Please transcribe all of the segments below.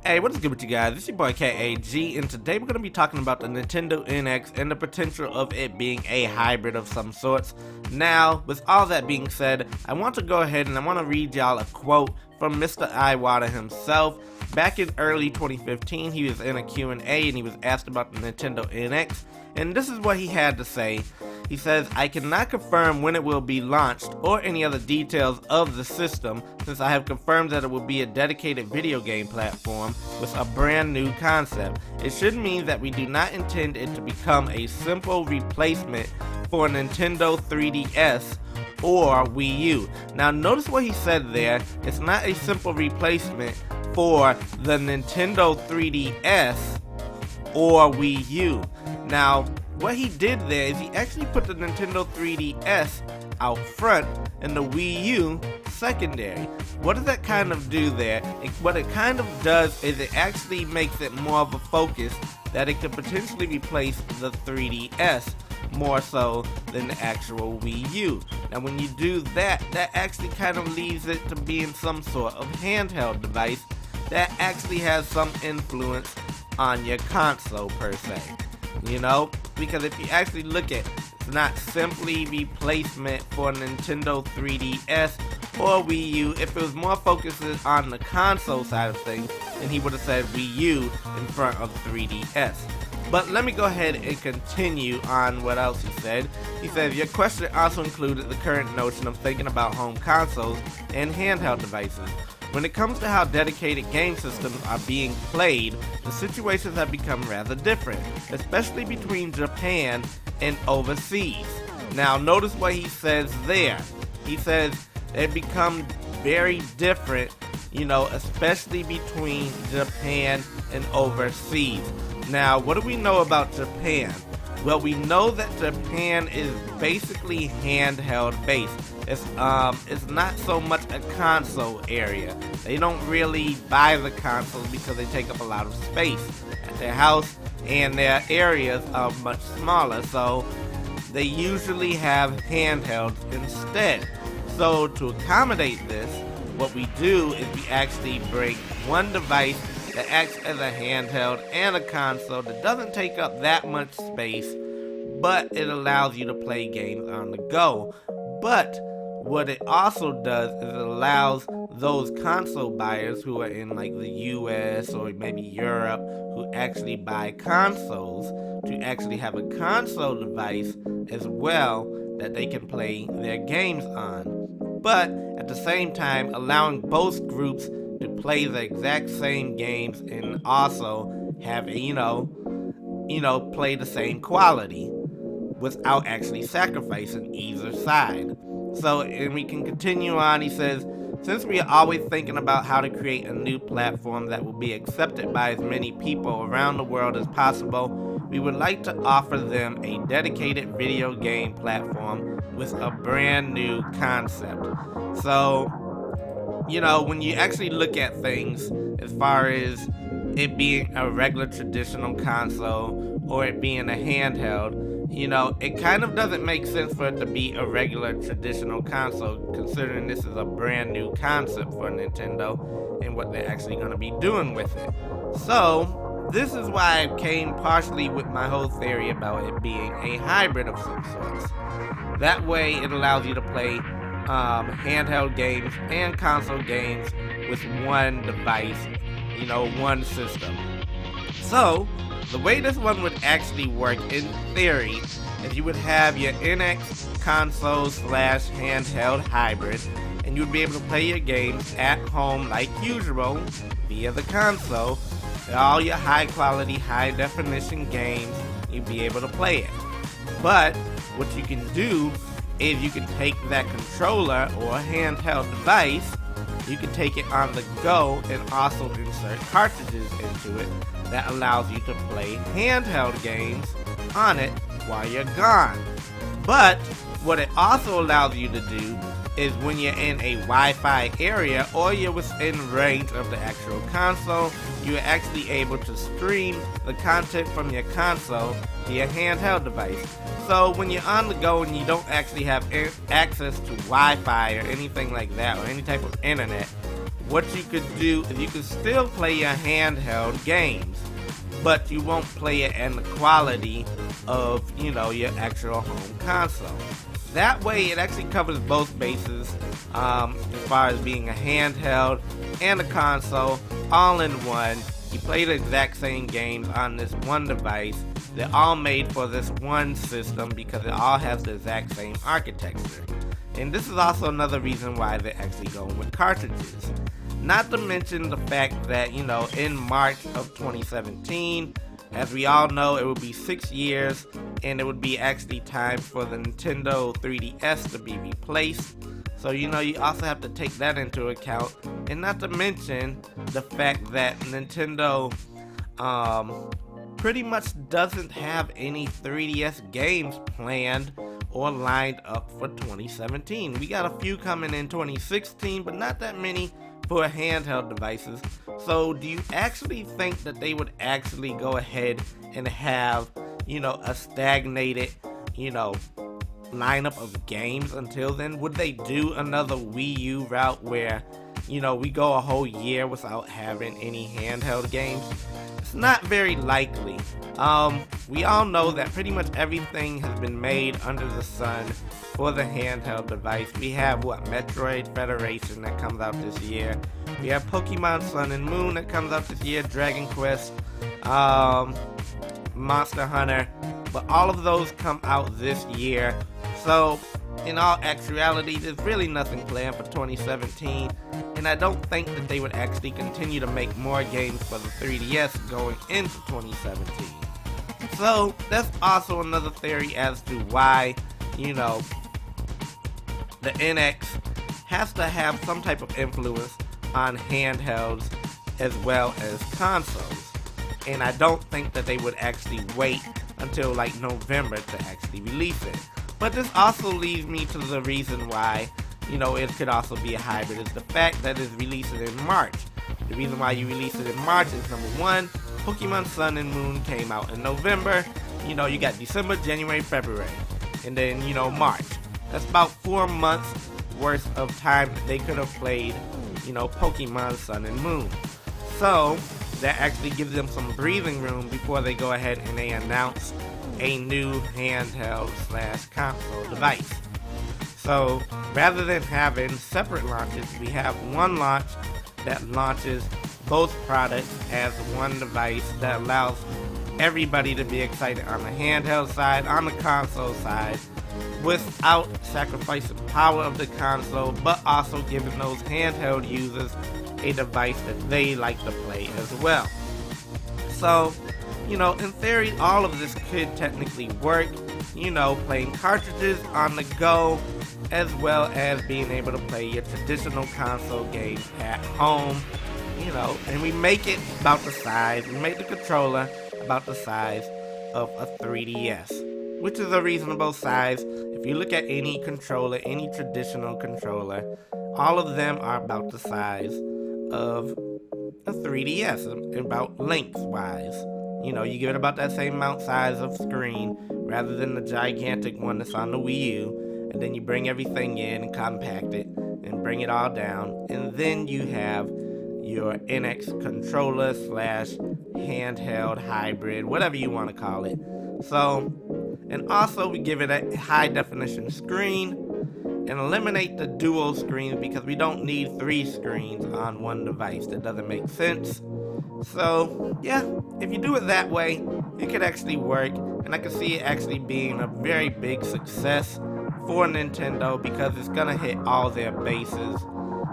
Hey, what is good with you guys? It's your boy KAG, and today we're going to be talking about the Nintendo NX and the potential of it being a hybrid of some sorts. Now, with all that being said, I want to go ahead and I want to read y'all a quote from Mr. Iwata himself. Back in early 2015, he was in a Q&A and he was asked about the Nintendo NX, and this is what he had to say. He says, "I cannot confirm when it will be launched or any other details of the system, since I have confirmed that it will be a dedicated video game platform with a brand new concept. It should mean that we do not intend it to become a simple replacement for Nintendo 3DS or Wii U." Now notice what he said there. It's not a simple replacement for the Nintendo 3DS or Wii U. Now, what he did there is he actually put the Nintendo 3DS out front and the Wii U secondary. What does that kind of do there? What it kind of does is it actually makes it more of a focus that it could potentially replace the 3DS more so than the actual Wii U. Now when you do that, that actually kind of leaves it to being some sort of handheld device that actually has some influence on your console per se. You know, because if you actually look at it, it's not simply replacement for Nintendo 3DS or Wii U. If it was more focused on the console side of things, then he would have said Wii U in front of 3DS. But let me go ahead and continue on what else he said. He said, "Your question also included the current notion of thinking about home consoles and handheld devices. When it comes to how dedicated game systems are being played, the situations have become rather different, especially between Japan and overseas." Now notice what he says there. He says they become very different, especially between Japan and overseas. Now, what do we know about Japan? Well, we know that Japan is basically handheld based. It's not so much a console area. They don't really buy the consoles because they take up a lot of space at their house, and their areas are much smaller, so they usually have handhelds instead. So to accommodate this, what we do is we actually bring one device that acts as a handheld and a console that doesn't take up that much space, but it allows you to play games on the go. But what it also does is it allows those console buyers who are in like the US or maybe Europe who actually buy consoles to actually have a console device as well that they can play their games on. But at the same time allowing both groups to play the exact same games and also have play the same quality without actually sacrificing either side. So, and we can continue on. He says, "Since we are always thinking about how to create a new platform that will be accepted by as many people around the world as possible, we would like to offer them a dedicated video game platform with a brand new concept." So, when you actually look at things as far as it being a regular traditional console or it being a handheld, it kind of doesn't make sense for it to be a regular traditional console, considering this is a brand new concept for Nintendo and what they're actually going to be doing with it. So, this is why I came partially with my whole theory about it being a hybrid of some sorts. That way, it allows you to play handheld games and console games with one device, one system. So, the way this one would actually work in theory is you would have your NX console/handheld hybrid, and you would be able to play your games at home like usual via the console. All your high quality, high definition games, you'd be able to play it. But what you can do is you can take that controller or handheld device, you can take it on the go and also insert cartridges into it that allows you to play handheld games on it while you're gone. But what it also allows you to do is when you're in a Wi-Fi area or you're within range of the actual console, you're actually able to stream the content from your console to your handheld device. So when you're on the go and you don't actually have access to Wi-Fi or anything like that or any type of internet, what you could do is you could still play your handheld games, but you won't play it in the quality of, your actual home console. That way it actually covers both bases, as far as being a handheld and a console all in one. You play the exact same games on this one device. They're all made for this one system because it all has the exact same architecture. And this is also another reason why they're actually going with cartridges. Not to mention the fact that, in March of 2017, as we all know, it would be 6 years, and it would be actually time for the Nintendo 3DS to be replaced. So, you also have to take that into account. And not to mention the fact that Nintendo pretty much doesn't have any 3DS games planned or lined up for 2017. We got a few coming in 2016, but not that many for handheld devices. So do you actually think that they would actually go ahead and have, a stagnated, lineup of games until then? Would they do another Wii U route where, we go a whole year without having any handheld games? It's not very likely. We all know that pretty much everything has been made under the sun for the handheld device. We have Metroid Federation that comes out this year. We have Pokemon Sun and Moon that comes out this year, Dragon Quest, Monster Hunter, but all of those come out this year. So in all actuality, there's really nothing planned for 2017, and I don't think that they would actually continue to make more games for the 3DS going into 2017. So that's also another theory as to why, the NX has to have some type of influence on handhelds as well as consoles. And I don't think that they would actually wait until November to actually release it. But this also leads me to the reason why, it could also be a hybrid, is the fact that it's releasing in March. The reason why you release it in March is, number one, Pokemon Sun and Moon came out in November. You got December, January, February, and then, March. That's about 4 months worth of time that they could have played, Pokemon Sun and Moon. So that actually gives them some breathing room before they go ahead and they announce a new handheld / console device. So rather than having separate launches, we have one launch that launches both products as one device that allows everybody to be excited on the handheld side, on the console side, without sacrificing power of the console, but also giving those handheld users a device that they like to play as well. So, in theory, all of this could technically work, playing cartridges on the go, as well as being able to play your traditional console games at home, and we make it about the size, we make the controller about the size of a 3DS, which is a reasonable size. If you look at any controller, any traditional controller, all of them are about the size of a 3DS, about lengthwise. You give it about that same amount size of screen rather than the gigantic one that's on the Wii U, and then you bring everything in and compact it and bring it all down, and then you have your NX controller / handheld hybrid, whatever you want to call it. So, and also we give it a high definition screen and eliminate the dual screens because we don't need 3 screens on one device. That doesn't make sense. So yeah, if you do it that way, it could actually work, and I can see it actually being a very big success for Nintendo because it's gonna hit all their bases,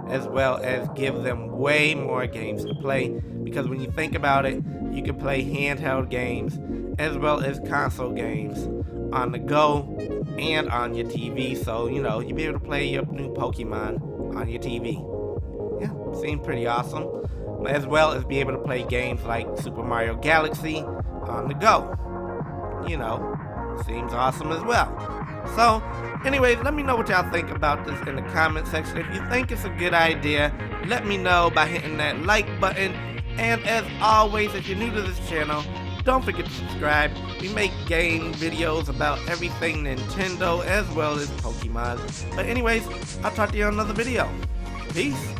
as well as give them way more games to play. Because when you think about it, you can play handheld games as well as console games on the go and on your TV. So, you'll be able to play your new Pokemon on your TV. Yeah, seems pretty awesome. As well as be able to play games like Super Mario Galaxy on the go. Seems awesome as well. So, anyways, let me know what y'all think about this in the comment section. If you think it's a good idea, let me know by hitting that like button. And as always, if you're new to this channel, don't forget to subscribe. We make game videos about everything Nintendo as well as Pokemon. But anyways, I'll talk to you on another video. Peace.